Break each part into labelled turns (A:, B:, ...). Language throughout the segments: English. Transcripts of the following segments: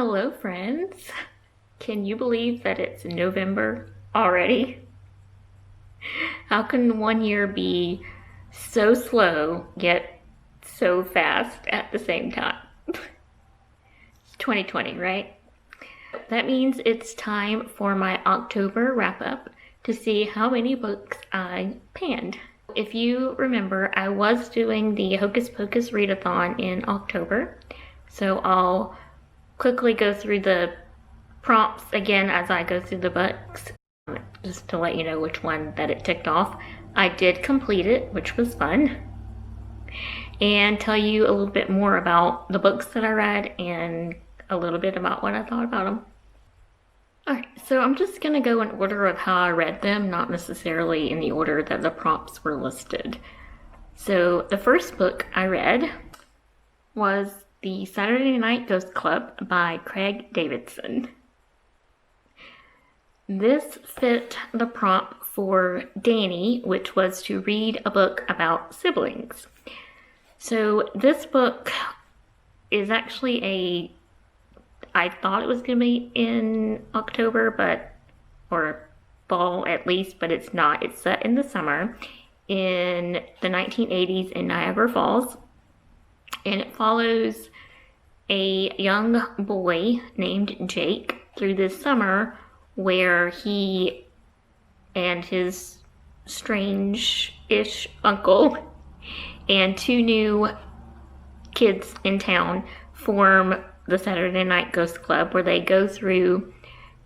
A: Hello, friends. Can you believe that it's November already? How can one year be so slow yet so fast at the same time? It's 2020, right? That means it's time for my October wrap-up to see how many books I panned. If you remember, I was doing the Hocus Pocus readathon in October, so I'll quickly go through the prompts again as I go through the books, just to let you know which one that it ticked off. I did complete it, which was fun, and tell you a little bit more about the books that I read and a little bit about what I thought about them. Alright, so I'm just going to go in order of how I read them, not necessarily in the order that the prompts were listed. So the first book I read was The Saturday Night Ghost Club by Craig Davidson. This fit the prompt for Danny, which was to read a book about siblings. So this book is actually I thought it was going to be in October, or fall at least, but it's not. It's set in the summer in the 1980s in Niagara Falls. And it follows a young boy named Jake through this summer where he and his strange-ish uncle and two new kids in town form the Saturday Night Ghost Club, where they go through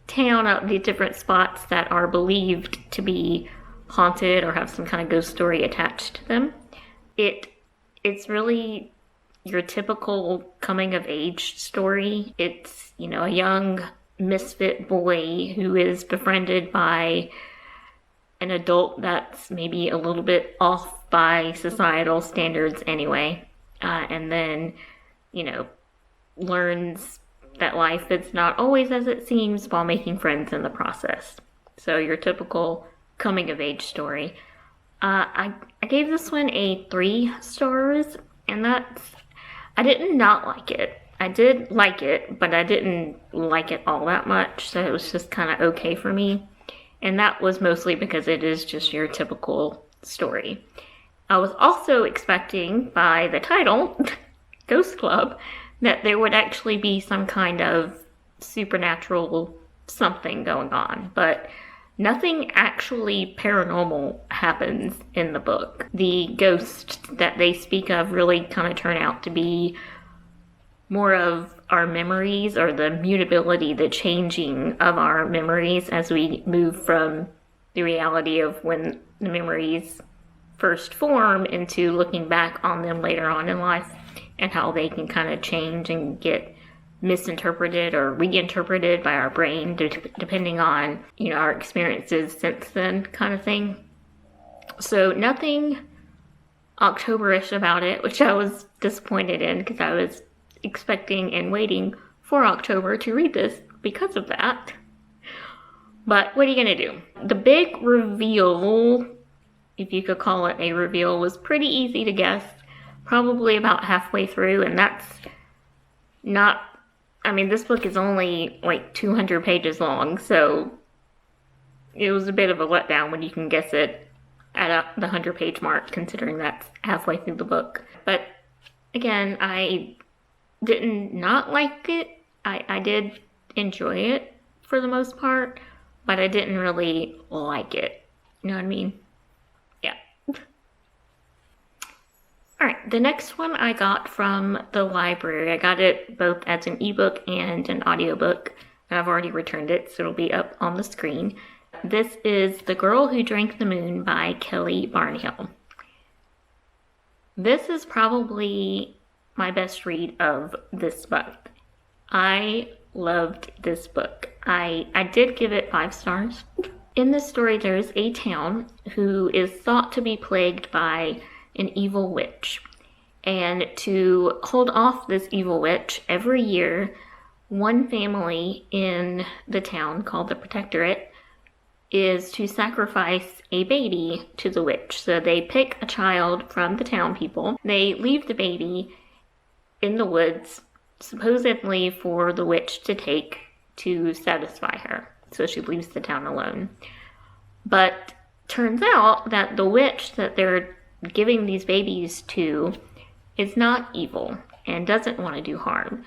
A: town out the different spots that are believed to be haunted or have some kind of ghost story attached to them. It's really your typical coming of age story. It's, a young misfit boy who is befriended by an adult that's maybe a little bit off by societal standards anyway, and then, learns that life is not always as it seems while making friends in the process. So your typical coming of age story. I gave this one a 3 stars, and I did not like it. I did like it, but I didn't like it all that much, so it was just kind of okay for me. And that was mostly because it is just your typical story. I was also expecting, by the title, Ghost Club, that there would actually be some kind of supernatural something going on, but nothing actually paranormal happens in the book. The ghosts that they speak of really kind of turn out to be more of our memories, or the mutability, the changing of our memories as we move from the reality of when the memories first form into looking back on them later on in life, and how they can kind of change and get misinterpreted or reinterpreted by our brain depending on, our experiences since then, kind of thing. So nothing October-ish about it, which I was disappointed in because I was expecting and waiting for October to read this because of that. But what are you going to do? The big reveal, if you could call it a reveal, was pretty easy to guess. Probably about halfway through, and that's not, this book is only like 200 pages long, so it was a bit of a letdown when you can guess it at the 100-page mark, considering that's halfway through the book. But again, I didn't not like it. I did enjoy it for the most part, but I didn't really like it. You know what I mean? Yeah. Alright, the next one I got from the library. I got it both as an ebook and an audiobook, and I've already returned it, so it'll be up on the screen. This is The Girl Who Drank the Moon by Kelly Barnhill. This is probably my best read of this month. I loved this book. I did give it 5 stars. In this story, there's a town who is thought to be plagued by an evil witch. And to hold off this evil witch, every year, one family in the town, called the Protectorate, is to sacrifice a baby to the witch. So they pick a child from the town people, they leave the baby in the woods supposedly for the witch to take to satisfy her. So she leaves the town alone. But turns out that the witch that they're giving these babies to is not evil and doesn't want to do harm.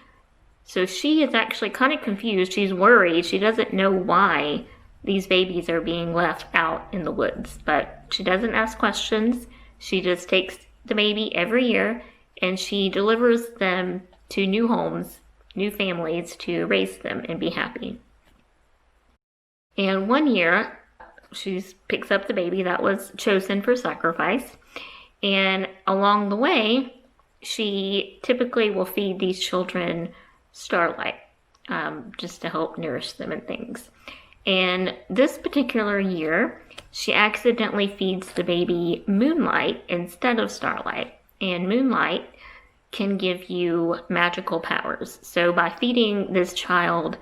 A: So she is actually kind of confused. She's worried. She doesn't know why these babies are being left out in the woods. But she doesn't ask questions. She just takes the baby every year and she delivers them to new homes, new families to raise them and be happy. And one year, she picks up the baby that was chosen for sacrifice. And along the way, she typically will feed these children starlight, just to help nourish them and things. And this particular year, she accidentally feeds the baby moonlight instead of starlight. And moonlight can give you magical powers. So by feeding this child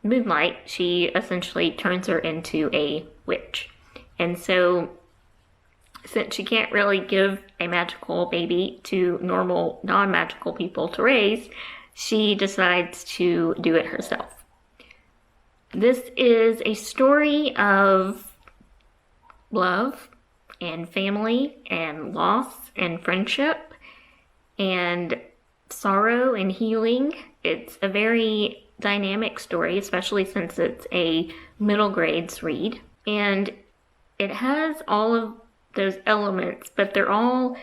A: moonlight, she essentially turns her into a witch. And so since she can't really give a magical baby to normal non-magical people to raise, she decides to do it herself. This is a story of love and family and loss and friendship and sorrow and healing. It's a very dynamic story, especially since it's a middle grades read. And it has all of those elements, but they're all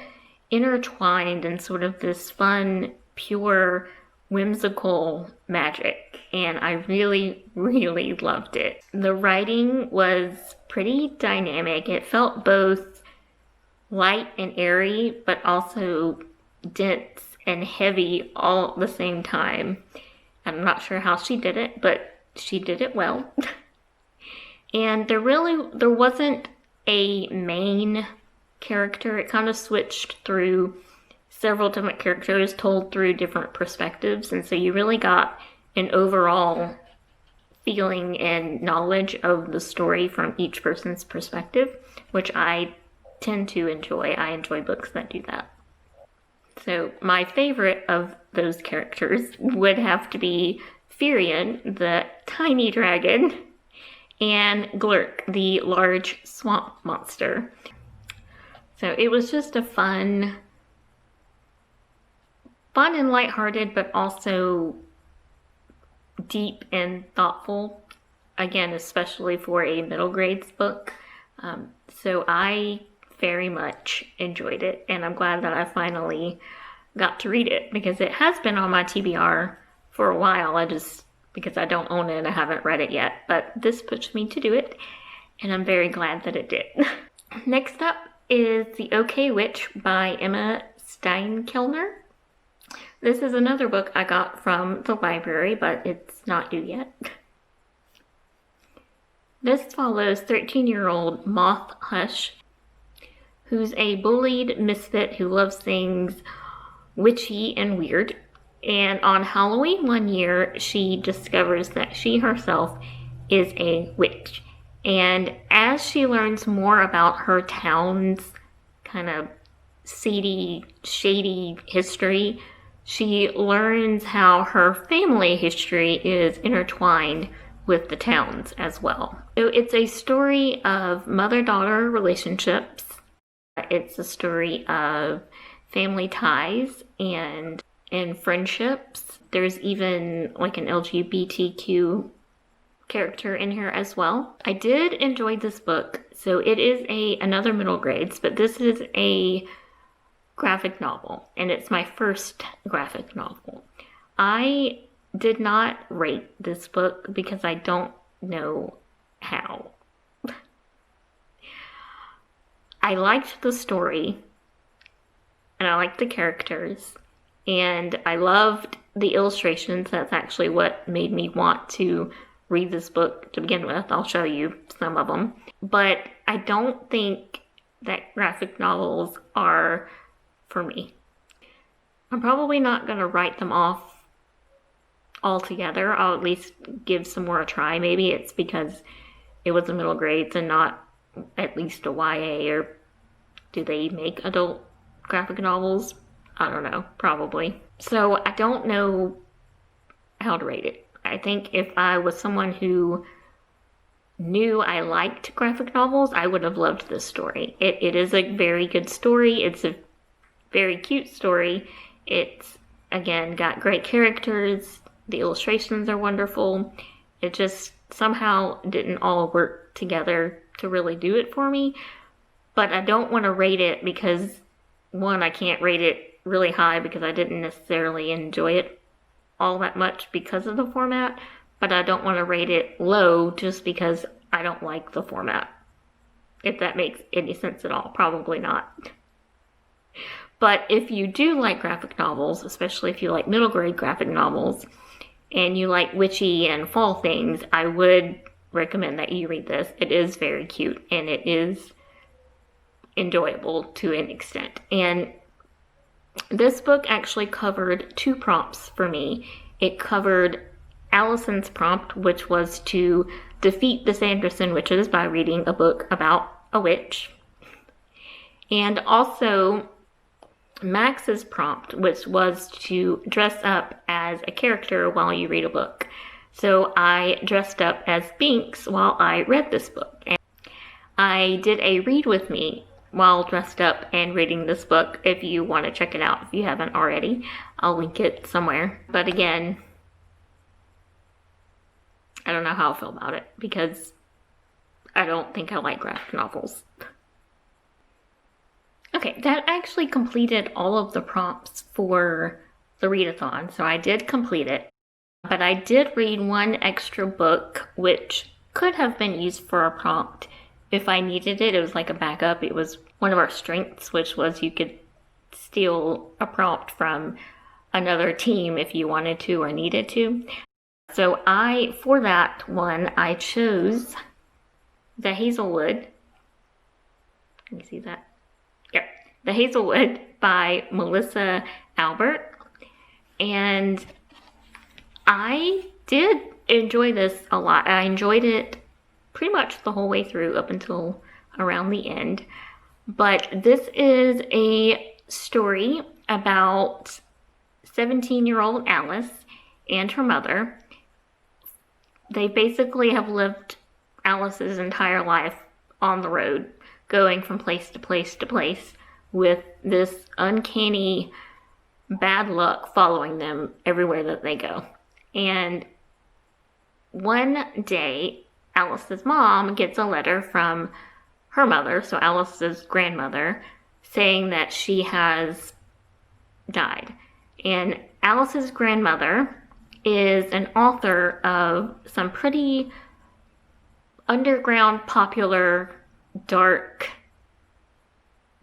A: intertwined in sort of this fun, pure, whimsical magic. And I really, really loved it. The writing was pretty dynamic. It felt both light and airy, but also dense and heavy all at the same time. I'm not sure how she did it, but she did it well. And there wasn't a main character. It kind of switched through several different characters told through different perspectives. And so you really got an overall feeling and knowledge of the story from each person's perspective, which I tend to enjoy. I enjoy books that do that. So my favorite of those characters would have to be Firion, the tiny dragon, and Glurk, the large swamp monster. So it was just a fun and lighthearted, but also deep and thoughtful. Again, especially for a middle grades book. So I very much enjoyed it, and I'm glad that I finally got to read it, because it has been on my TBR for a while. Because I don't own it and I haven't read it yet, but this pushed me to do it, and I'm very glad that it did. Next up is The OK Witch by Emma Steinkellner. This is another book I got from the library, but it's not due yet. This follows 13-year-old Moth Hush, who's a bullied misfit who loves things witchy and weird. And on Halloween one year, she discovers that she herself is a witch. And as she learns more about her town's kind of seedy, shady history, she learns how her family history is intertwined with the town's as well. So it's a story of mother-daughter relationships. It's a story of family ties and friendships. There's even like an LGBTQ character in here as well. I did enjoy this book. So it is another middle grades, but this is a graphic novel, and it's my first graphic novel. I did not rate this book because I don't know how. I liked the story, and I liked the characters, and I loved the illustrations. That's actually what made me want to read this book to begin with. I'll show you some of them. But I don't think that graphic novels are for me. I'm probably not going to write them off altogether. I'll at least give some more a try. Maybe it's because it was a middle grades and not at least a YA, or do they make adult graphic novels? I don't know, probably. So I don't know how to rate it. I think if I was someone who knew I liked graphic novels, I would have loved this story. It is a very good story. It's a very cute story. It's, again, got great characters. The illustrations are wonderful. It just somehow didn't all work together to really do it for me. But I don't want to rate it because, one, I can't rate it really high because I didn't necessarily enjoy it all that much because of the format. But I don't want to rate it low just because I don't like the format. If that makes any sense at all. Probably not. But if you do like graphic novels, especially if you like middle grade graphic novels, and you like witchy and fall things, I would recommend that you read this. It is very cute, and it is enjoyable to an extent. And this book actually covered 2 prompts for me. It covered Allison's prompt, which was to defeat the Sanderson witches by reading a book about a witch. And also Max's prompt, which was to dress up as a character while you read a book. So I dressed up as Binks while I read this book. And I did a read with me while dressed up and reading this book. If you want to check it out, if you haven't already, I'll link it somewhere. But again, I don't know how I feel about it because I don't think I like graphic novels. Okay, that actually completed all of the prompts for the readathon, so I did complete it. But I did read one extra book, which could have been used for a prompt if I needed it. It was like a backup. It was one of our strengths, which was you could steal a prompt from another team if you wanted to or needed to. So for that one, I chose The Hazelwood. Can you see that? Yep. The Hazelwood by Melissa Albert. And I did enjoy this a lot. I enjoyed it pretty much the whole way through up until around the end. But this is a story about 17-year-old Alice and her mother. They basically have lived Alice's entire life on the road, going from place to place to place, with this uncanny bad luck following them everywhere that they go. And one day, Alice's mom gets a letter from her mother, so Alice's grandmother, saying that she has died. And Alice's grandmother is an author of some pretty underground, popular, dark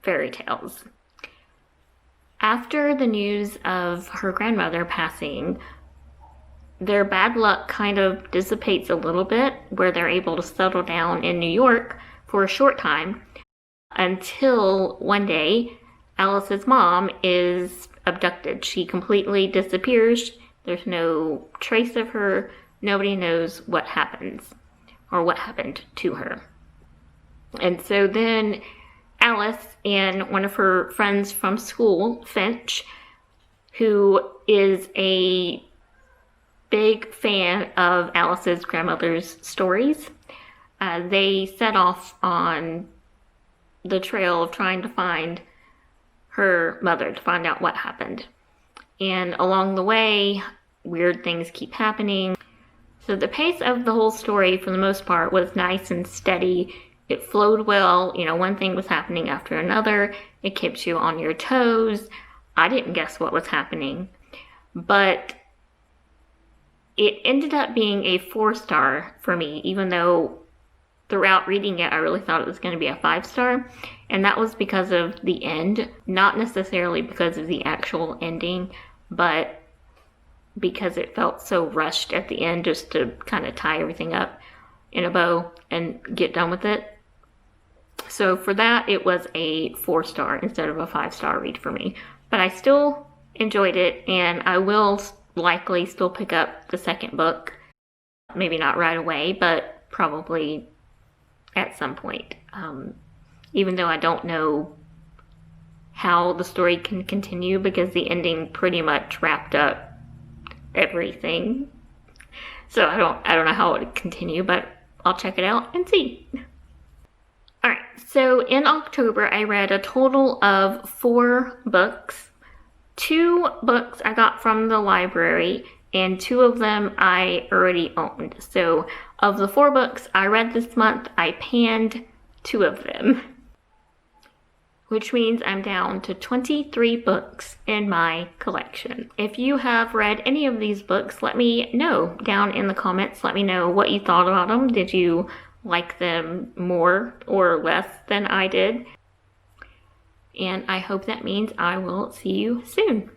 A: fairy tales. After the news of her grandmother passing, their bad luck kind of dissipates a little bit, where they're able to settle down in New York for a short time, until one day Alice's mom is abducted. She completely disappears. There's no trace of her. Nobody knows what happens or what happened to her. And so then Alice and one of her friends from school, Finch, who is a big fan of Alice's grandmother's stories, they set off on the trail of trying to find her mother, to find out what happened. And along the way, weird things keep happening. So the pace of the whole story, for the most part, was nice and steady. It flowed well. You know, one thing was happening after another. It kept you on your toes. I didn't guess what was happening. But it ended up being a 4-star for me, even though throughout reading it, I really thought it was going to be a 5-star. And that was because of the end. Not necessarily because of the actual ending, but because it felt so rushed at the end, just to kind of tie everything up in a bow and get done with it. So for that, it was a 4-star instead of a 5-star read for me. But I still enjoyed it, and I will likely still pick up the second book. Maybe not right away, but probably at some point. Even though I don't know how the story can continue, because the ending pretty much wrapped up everything. So I don't know how it would continue, but I'll check it out and see. Alright, so in October I read a total of 4 books. 2 books I got from the library, and 2 of them I already owned. So of the 4 books I read this month, I panned 2 of them, which means I'm down to 23 books in my collection. If you have read any of these books, let me know down in the comments. Let me know what you thought about them. Did you like them more or less than I did? And I hope that means I will see you soon.